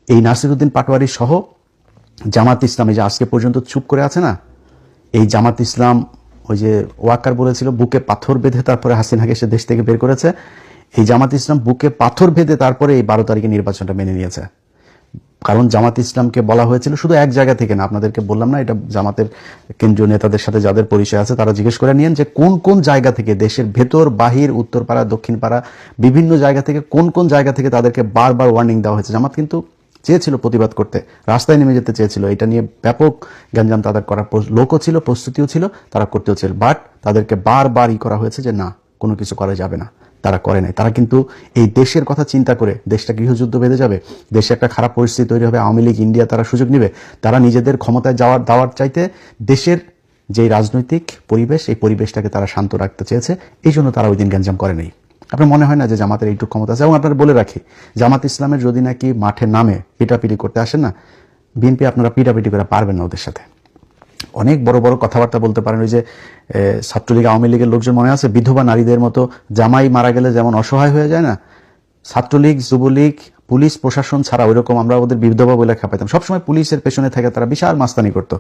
এই নাসিরউদ্দিন পাটোয়ারি সহ জামাত ইসলামী যে আজকে পর্যন্ত চুপ করে আছে না, এই জামাত ইসলাম ওই যে ওয়াকার বলেছিল বুকে পাথর বেঁধে তারপরে হাসিনাকে সে দেশ থেকে বের করেছে, এই জামাত ইসলাম বুকে পাথর বেঁধে তারপরে এই 12 তারিখে নির্বাচনটা মেনে নিয়েছে। কারণ জামাত ইসলামকে বলা হয়েছিল শুধু এক জায়গা থেকে না, আপনাদেরকে বললাম না, এটা জামাতের কেন্দ্রীয় নেতাদের সাথে যাদের পরিচয় আছে তারা জিজ্ঞেস করে নিয়েন যে কোন কোন জায়গা থেকে, দেশের ভেতর বাহির, উত্তরপাড়া দক্ষিণপাড়া বিভিন্ন জায়গা থেকে, কোন কোন জায়গা থেকে তাদেরকে বারবার ওয়ার্নিং দেওয়া হয়েছে। জামাত কিন্তু চেয়েছিল প্রতিবাদ করতে, রাস্তায় নেমে যেতে চেয়েছিল, এটা নিয়ে ব্যাপক গ্যাঞ্জাম তাদের করার লোকও ছিল, প্রস্তুতিও ছিল, তারা করতেও ছিল, বাট তাদেরকে বারবার করা হয়েছে যে না, কোনো কিছু করা যাবে না। তারা করে নাই। তারা কিন্তু এই দেশের কথা চিন্তা করে, দেশটা গৃহযুদ্ধ বেঁধে যাবে, দেশে একটা খারাপ পরিস্থিতি তৈরি হবে, আওয়ামী লীগ ইন্ডিয়া তারা সুযোগ নেবে, তারা নিজেদের ক্ষমতায় দাওয়ার চাইতে দেশের যে রাজনৈতিক পরিবেশ, এই পরিবেশটাকে তারা শান্ত রাখতে চেয়েছে, এই জন্য তারা ওই দিন গ্যাঞ্জাম করে নেই। আপনার মনে হয় না যে জামাতের এইটুকু ক্ষমতা আছে? এবং আপনারা বলে রাখি, জামাত ইসলামের যদি নাকি মাঠে নামে পিটাপিটি করতে আসেন না, বিএনপি আপনারা পিটাপিটি করে পারবেন না ওদের সাথে। অনেক বড় বড় কথাবার্তা বলতে পারেন। ওই যে ছাত্রলীগ আওয়ামী লীগের লোকজন মনে আছে, বিধবা নারীদের মতো জামাই মারা গেলে যেমন অসহায় হয়ে যায় না, ছাত্রলীগ যুবলীগ পুলিশ প্রশাসন ছাড়া ওইরকম আমরা ওদের বিধবা বলে খেপাইতাম, সবসময় পুলিশের পেছনে থেকে তারা বিশাল মাস্তানি করতো।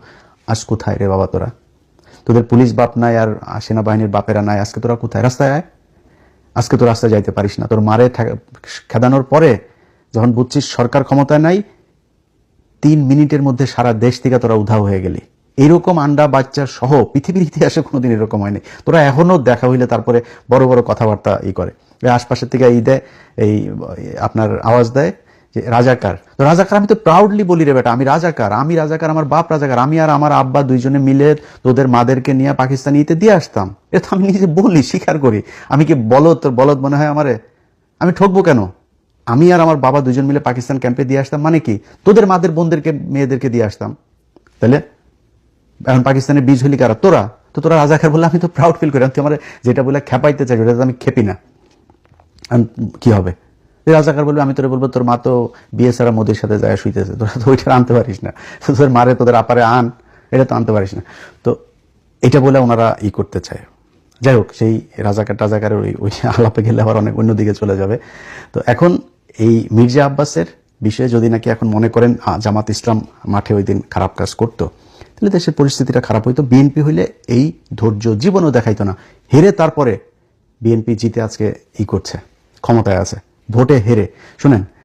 আজ কোথায় রে বাবা তোরা? তোদের পুলিশ বাপ নাই আর সেনাবাহিনীর বাপেরা নাই, আজকে তোরা কোথায়? রাস্তায় আয়। আজকে তো রাস্তায় যাইতে পারিস না, তোর মারে খেদানোর পরে যখন বুঝছিস সরকার ক্ষমতায় নাই, 3 মিনিটের মধ্যে সারা দেশ থেকে তোরা উধাও হয়ে গেলি। এইরকম আন্ডা বাচ্চা সহ পৃথিবীর ইতিহাসে কোনোদিন এরকম হয়নি। তোরা এখনো দেখা হইলে তারপরে বড় বড় কথাবার্তা করে, আশপাশের থেকে এই আপনার আওয়াজ দেয় যে রাজাকার। তো রাজাকার আমি তো প্রাউডলি বলি রে বেটা, আমি রাজাকার, আমার বাপ রাজাকার, আমি আর আমার আব্বা দুইজনে মিলে তোদের মাদেরকে নিয়ে পাকিস্তানি ইতে দিয়ে আসতাম। এটা আমি নিজে বলি, স্বীকার করি। আমি কি বলদ? তোর বলদ মনে হয় আমারে? আমি ঠকবো কেন? আমি আর আমার বাবা দুজন মিলে পাকিস্তান ক্যাম্পে দিয়ে আসতাম, মানে কি তোদের মাদের বোনদেরকে মেয়েদেরকে দিয়ে আসতাম। তাহলে এখন পাকিস্তানের বীজ হলি কারা? তোরা। তো তোরা রাজাকার বললে আমি তো প্রাউড ফিল করি। তুই আমার যেটা বলে খেপাইতে চাই ওটা আমি খেপি না। কি হবে? রাজাকার বলবে, আমি তোরে বলবো তোর মা তো বিয়ে ছাড়া মোদির সাথে যায় শুইতেছে, তোরা তো ওইটা আনতে পারিস না, তোদের মারে তোদের আপারে আন, এটা তো আনতে পারিস না। তো এটা বলে ওনারা করতে চায়। যাই হোক, সেই রাজাকারের ওই আলাপে গেলে আবার অনেক অন্যদিকে চলে যাবে। তো এখন এই মির্জা আব্বাসের বিষয়ে যদি নাকি এখন মনে করেন জামাত ইসলাম মাঠে ওই দিন খারাপ কাজ করতো, তাহলে দেশের পরিস্থিতিটা খারাপ হইতো। বিএনপি হইলে এই ধৈর্য জীবনও দেখাইতো না। হেরে তারপরে বিএনপি জিতে আজকে করছে, ক্ষমতায় আছে, ভোটে হেরে। শুনেন,